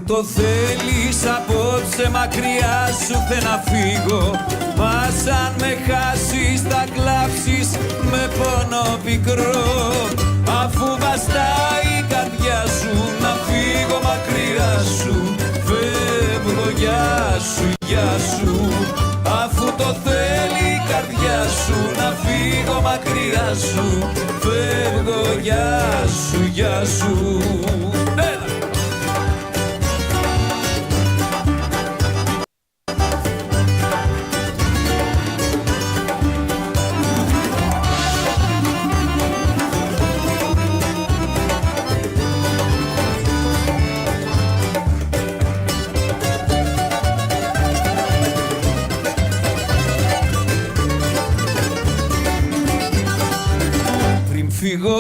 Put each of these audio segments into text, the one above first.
το θέλεις απόψε μακριά σου θε να φύγω. Μα αν με χάσεις θα κλάψεις με πόνο πικρό. Αφού βαστάει η καρδιά σου να φύγω μακριά σου, φεύγω γεια σου, γεια σου. Αφού το θέλει η καρδιά σου να φύγω μακριά σου, φεύγω γεια σου, γεια σου. Φύγω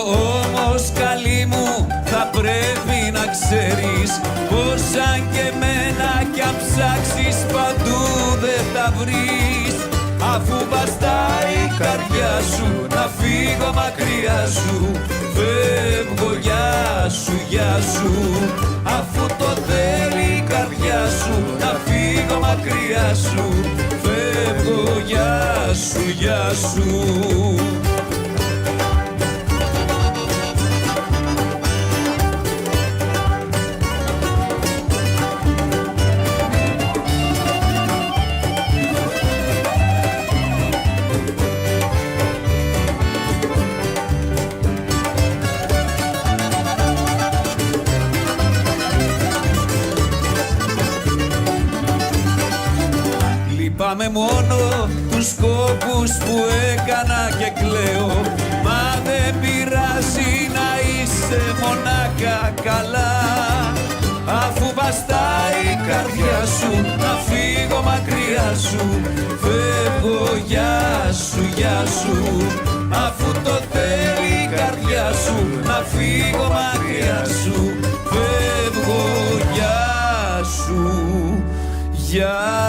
όμως καλή μου θα πρέπει να ξέρεις πως αν και εμένα κι αν ψάξεις παντού δεν θα βρεις. Αφού βαστάει η καρδιά σου να φύγω μακριά σου, φεύγω γεια σου, γεια σου. Αφού το θέλει η καρδιά σου να φύγω μακριά σου, φεύγω γεια σου, γεια σου. Λυπάμαι μόνο τους σκόπους που έκανα και κλαίω. Μα δεν πειράζει να είσαι μονάχα καλά. Αφού βαστάει η καρδιά σου να φύγω μακριά σου, φεύγω γεια σου, γεια σου. Αφού το θέλει η καρδιά σου να φύγω μακριά σου, φεύγω γεια σου, γεια σου.